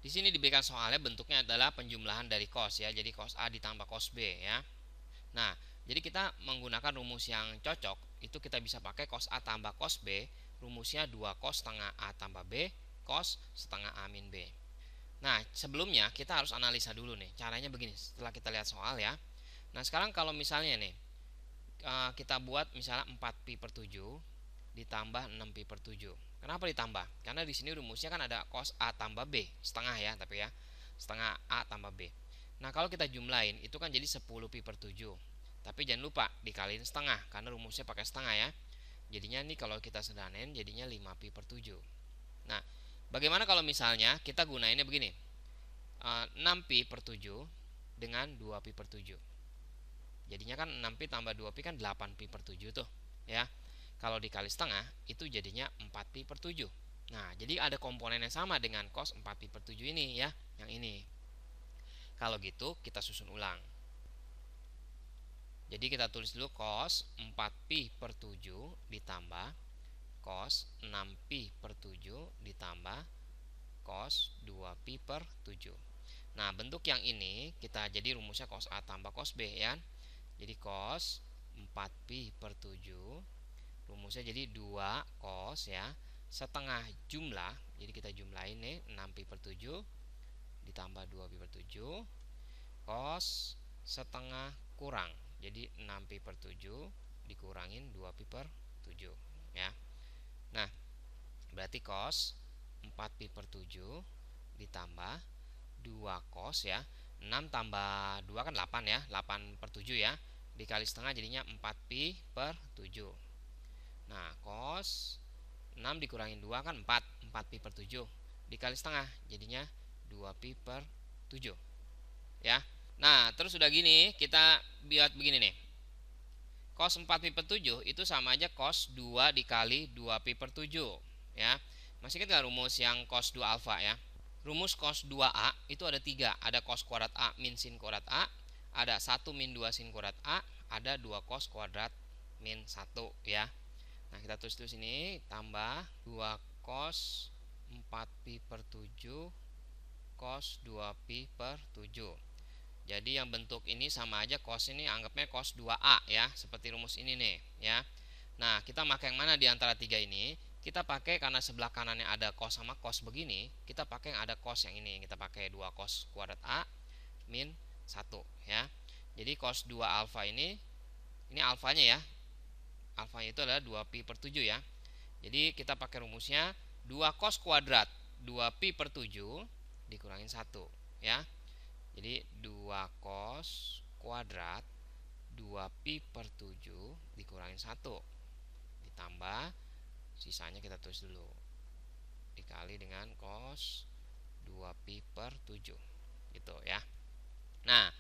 Di sini diberikan soalnya bentuknya adalah penjumlahan dari cos ya. Jadi cos A ditambah cos B ya. Nah, jadi kita menggunakan rumus yang cocok, itu kita bisa pakai cos A tambah cos B, rumusnya 2 cos setengah A tambah B, cos setengah A min B. Nah, sebelumnya kita harus analisa dulu nih. Caranya begini, setelah kita lihat soal ya. Nah, sekarang kalau misalnya nih, kita buat misalnya 4pi/7 ditambah 6pi/7. Kenapa ditambah? Karena di sini rumusnya kan ada cos A tambah B, setengah ya, tapi ya, setengah A tambah B. Nah, kalau kita jumlahin itu kan jadi 10pi/7. Tapi jangan lupa dikaliin setengah karena rumusnya pakai setengah ya. Jadinya nih kalau kita sederhanain jadinya 5pi/7. Nah, bagaimana kalau misalnya kita gunainnya begini? 6pi/7 dengan 2pi/7. Jadinya kan 6pi tambah 2pi kan 8pi/7 tuh ya. Kalau dikali setengah itu jadinya 4pi/7. Nah, jadi ada komponen yang sama dengan cos 4pi/7 ini ya, yang ini. Kalau gitu kita susun ulang. Jadi kita tulis dulu cos 4pi/7 ditambah cos 6pi/7 ditambah cos 2pi/7. Nah, bentuk yang ini kita jadi rumusnya cos A tambah cos B ya. Jadi cos 4pi/7 rumusnya jadi 2 cos ya setengah jumlah. Jadi kita jumlahin nih 6pi/7 ditambah 2pi/7 cos setengah kurang. Jadi 6pi/7 dikurangin 2pi/7 ya. Nah, berarti cos 4pi/7 ditambah 2 cos ya. 6 tambah 2 kan 8 ya, 8/7 ya. Dikali setengah jadinya 4pi/7. Nah, cos 6 dikurangin 2 kan 4, 4pi/7. Dikali setengah jadinya 2pi/7 ya. Nah, terus udah gini, kita buat begini nih. Cos 4pi/7 itu sama aja cos 2 dikali 2pi/7 ya. Masih ingat gak rumus yang cos 2 alfa ya? Rumus cos 2A itu ada 3. Ada cos kuadrat A min sin kuadrat A, ada 1 min 2 sin kuadrat A, ada 2 cos kuadrat min 1 ya. Nah, kita tulis dulu sini tambah 2 cos 4pi/7 cos 2pi/7. Jadi yang bentuk ini sama aja cos ini anggapnya cos 2A ya, seperti rumus ini nih ya. Nah, kita pakai yang mana di antara tiga ini? Kita pakai karena sebelah kanannya ada cos sama cos begini, kita pakai yang ada cos yang ini. Kita pakai 2 cos kuadrat A min 1 ya. Jadi cos 2 alfa ini alfanya ya. Alfanya itu adalah 2pi/7 ya. Jadi kita pakai rumusnya 2 cos kuadrat 2pi/7 dikurangin 1 ya. Jadi 2 cos kuadrat 2pi/7 dikurangin 1 ditambah sisanya kita tulis dulu dikali dengan cos 2pi/7 gitu ya. Nah,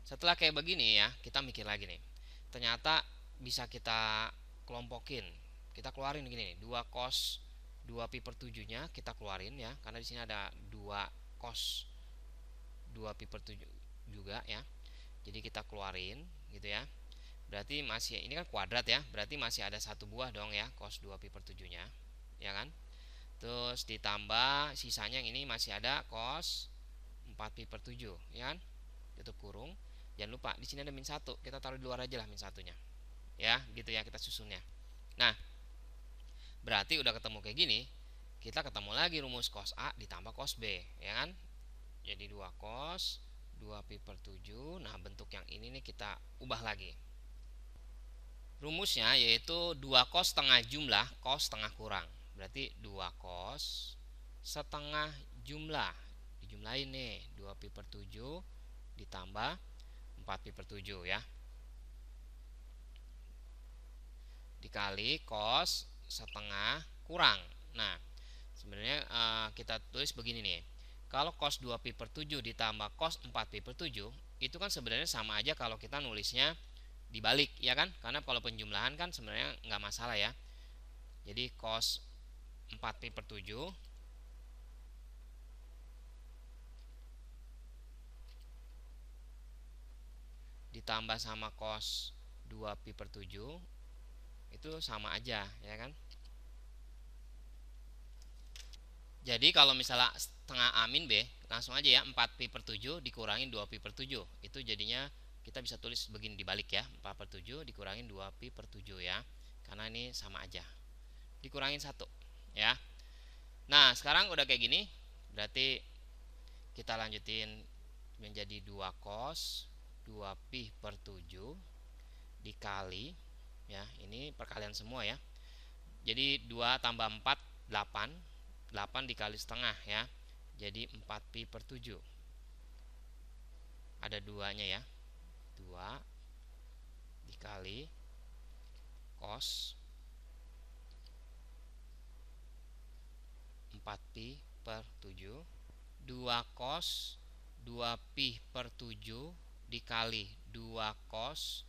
setelah kayak begini ya, kita mikir lagi nih. Ternyata bisa kita kelompokin. Kita keluarin gini nih, 2 cos 2pi/7 nya kita keluarin ya, karena di sini ada 2 cos 2pi/7 juga ya. Jadi kita keluarin gitu ya. Berarti masih ini kan kuadrat ya, berarti masih ada satu buah dong ya cos 2pi/7 nya ya kan. Terus ditambah sisanya yang ini masih ada cos 4pi/7 ya kan. Tutup kurung. Jangan lupa di sini ada min 1, kita taruh di luar aja lah min 1-nya. Ya, gitu ya kita susunnya. Nah, berarti udah ketemu kayak gini, kita ketemu lagi rumus cos A ditambah cos B ya kan. Jadi 2 cos 2pi/7. Nah, bentuk yang ini nih kita ubah lagi. Rumusnya yaitu 2 cos setengah jumlah cos setengah kurang. Berarti 2 cos setengah jumlah. Dijumlahin nih 2pi/7 ditambah 4pi/7 ya. Dikali cos setengah kurang. Nah, sebenarnya kita tulis begini nih. Kalau cos 2pi/7 ditambah cos 4pi/7 itu kan sebenarnya sama aja kalau kita nulisnya dibalik ya kan, karena kalau penjumlahan kan sebenarnya nggak masalah ya. Jadi cos 4pi/7 ditambah sama cos 2pi/7 itu sama aja ya kan. Jadi kalau misalnya setengah A min B, langsung aja ya 4pi per 7 dikurangin 2pi per 7. Itu jadinya kita bisa tulis begini dibalik ya, 4 per 7 dikurangin 2pi per 7 ya. Karena ini sama aja. Dikurangin 1 ya. Nah, sekarang udah kayak gini, berarti kita lanjutin menjadi 2 cos 2pi per 7 dikali ya, ini perkalian semua ya. Jadi 2 tambah 4 8, 8 dikali setengah ya. Jadi 4pi per 7. Ada duanya ya. 2 dikali cos 4pi per 7. 2 cos 2pi per 7 dikali 2 cos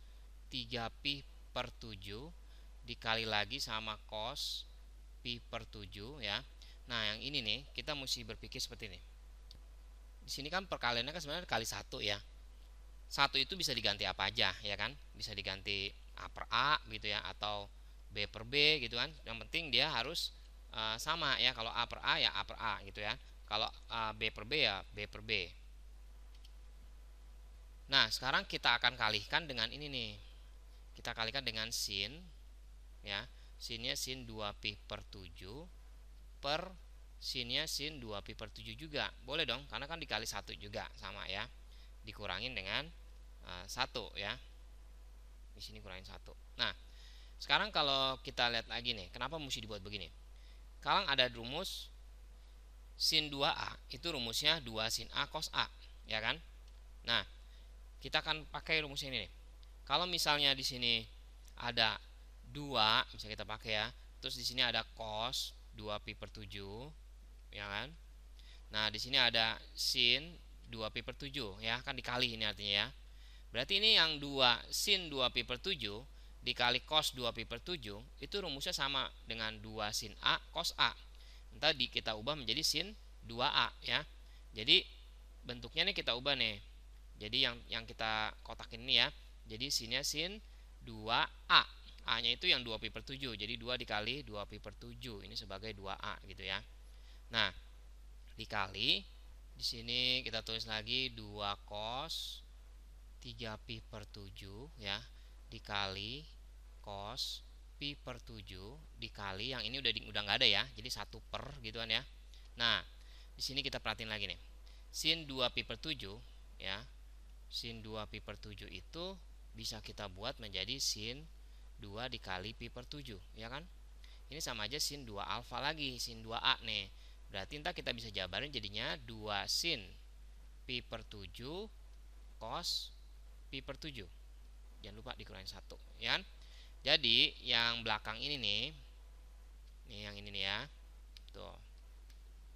3pi per 7 dikali lagi sama cos pi per 7 ya. Nah, yang ini nih kita mesti berpikir seperti ini. Di sini kan perkaliannya kan sebenarnya kali 1 ya. 1 itu bisa diganti apa aja ya kan? Bisa diganti A per A gitu ya, atau B per B gitu kan. Yang penting dia harus sama ya. Kalau A per A ya A per A gitu ya. Kalau B per B ya B per B. Nah, sekarang kita akan kalikan dengan ini nih. Kita kalikan dengan sin ya. Sinnya sin 2pi per 7 per sinnya sin 2pi per 7 juga. Boleh dong, karena kan dikali 1 juga sama ya. Dikurangin dengan 1 ya. Di sini kurangin 1. Nah, sekarang kalau kita lihat lagi nih, kenapa mesti dibuat begini? Kalau ada rumus sin 2A, itu rumusnya 2 sin A cos A, ya kan? Nah, kita akan pakai rumus ini nih. Kalau misalnya di sini ada 2, bisa kita pakai ya. Terus di sini ada cos 2pi per 7, ya kan? Nah, di sini ada sin 2pi per 7 ya, kan dikali ini artinya ya. Berarti ini yang 2 sin 2pi per 7 dikali cos 2pi per 7 itu rumusnya sama dengan 2 sin A cos A. Tadi kita ubah menjadi sin 2A ya. Jadi bentuknya nih kita ubah nih. Jadi yang kita kotakin ini ya. Jadi sinnya sin 2A. A-nya itu yang 2pi per 7. Jadi 2 dikali 2pi per 7. Ini sebagai 2A gitu ya. Nah, dikali di sini kita tulis lagi 2 cos 3pi per 7 ya, dikali cos pi per 7 dikali yang ini udah nggak ada ya. Jadi 1 per gitu kan ya. Nah, di sini kita perhatiin lagi nih. Sin 2pi per 7 ya. Sin 2pi per 7 itu bisa kita buat menjadi sin 2 dikali pi per 7 ya kan? Ini sama aja sin 2 alfa lagi, sin 2A nih. Berarti ntar kita bisa jabarin jadinya 2 sin pi per 7 cos pi per 7. Jangan lupa dikurangin 1 ya kan? Jadi yang belakang ini nih yang ini nih ya. Tuh.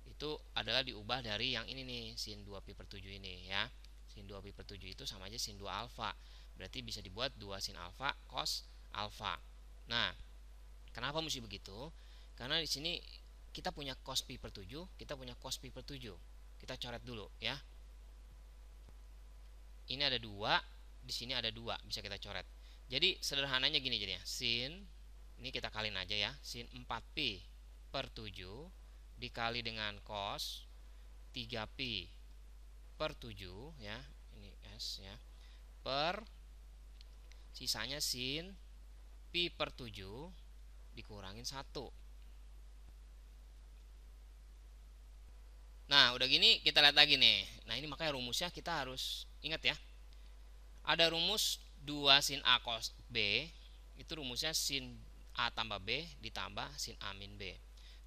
Itu adalah diubah dari yang ini nih, sin 2pi per 7 ini ya. Sin 2pi per 7 itu sama aja sin 2 alfa. Berarti bisa dibuat 2 sin alfa cos alfa. Nah, kenapa mesti begitu? Karena di sini kita punya cos pi per 7, kita punya cos pi per 7. Kita coret dulu ya. Ini ada 2, di sini ada 2, bisa kita coret. Jadi sederhananya gini jadinya. Sin ini kita kaliin aja ya. Sin 4pi per 7 dikali dengan cos 3pi per 7 ya. Ini S ya. Per sisanya sin pi per 7 dikurangin 1. Nah, udah gini kita lihat lagi nih. Nah, ini makanya rumusnya kita harus ingat ya. Ada rumus 2 sin A cos B. Itu rumusnya sin A tambah B ditambah sin A min B.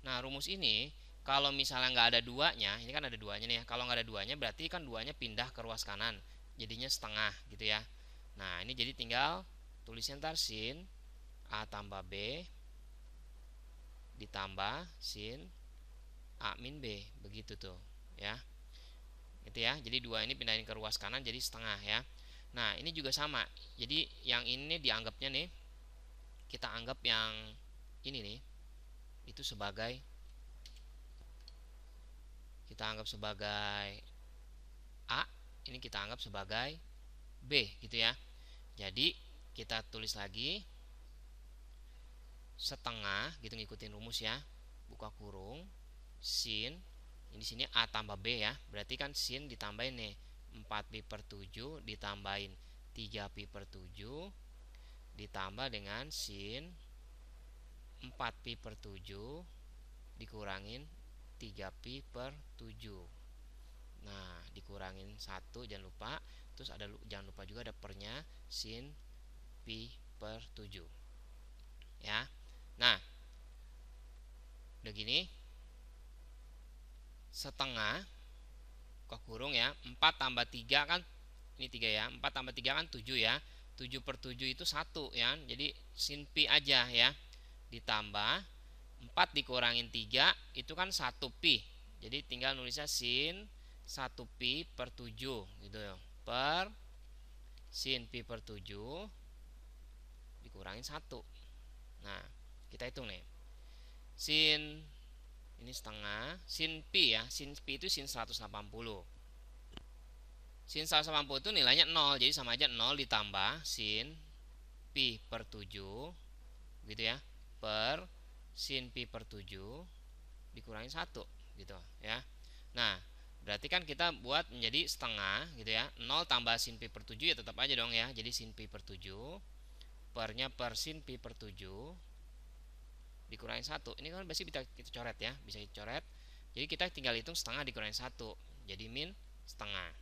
Nah, rumus ini kalau misalnya nggak ada duanya, ini kan ada duanya nih ya. Kalau nggak ada duanya berarti kan duanya pindah ke ruas kanan. Jadinya setengah gitu ya. Nah, ini jadi tinggal tulisnya ntar sin A tambah B ditambah sin A min B, begitu tuh ya. Gitu ya. Jadi 2 ini pindahin ke ruas kanan jadi setengah ya. Nah, ini juga sama. Jadi yang ini dianggapnya nih, kita anggap yang ini nih itu sebagai, kita anggap sebagai A, ini kita anggap sebagai B gitu ya. Jadi kita tulis lagi setengah gitu, ngikutin rumus ya, buka kurung sin, ini sini A tambah B ya, berarti kan sin ditambahin nih 4pi per 7 ditambahin 3pi per 7 ditambah dengan sin 4pi per 7 dikurangin 3pi per 7. Nah, dikurangin 1 jangan lupa. Terus jangan lupa juga ada pernya sin pi per 7. Ya. Nah, udah gini. Setengah buka kurung ya. 4 tambah 3 kan ini 3 ya. 4 tambah 3 kan 7 ya. 7 per 7 itu 1 ya. Jadi sin pi aja ya. Ditambah 4 dikurangin 3 itu kan 1 pi. Jadi tinggal nulisnya sin 1 pi per 7 gitu ya. Per sin pi per 7 dikurangin 1. Nah, kita hitung nih. Sin ini setengah, sin pi ya. Sin pi itu sin 180. Sin 180 itu nilainya 0, jadi sama aja 0 ditambah sin pi per 7 gitu ya. Per sin pi per 7 dikurangin 1 gitu ya. Nah, berarti kan kita buat menjadi setengah gitu ya. 0 tambah sin pi per 7 ya tetap aja dong ya. Jadi sin pi per 7 pernya per sin pi per 7 dikurangin 1. Ini kan pasti kita coret ya, bisa dicoret. Jadi kita tinggal hitung setengah dikurangin 1. Jadi min setengah.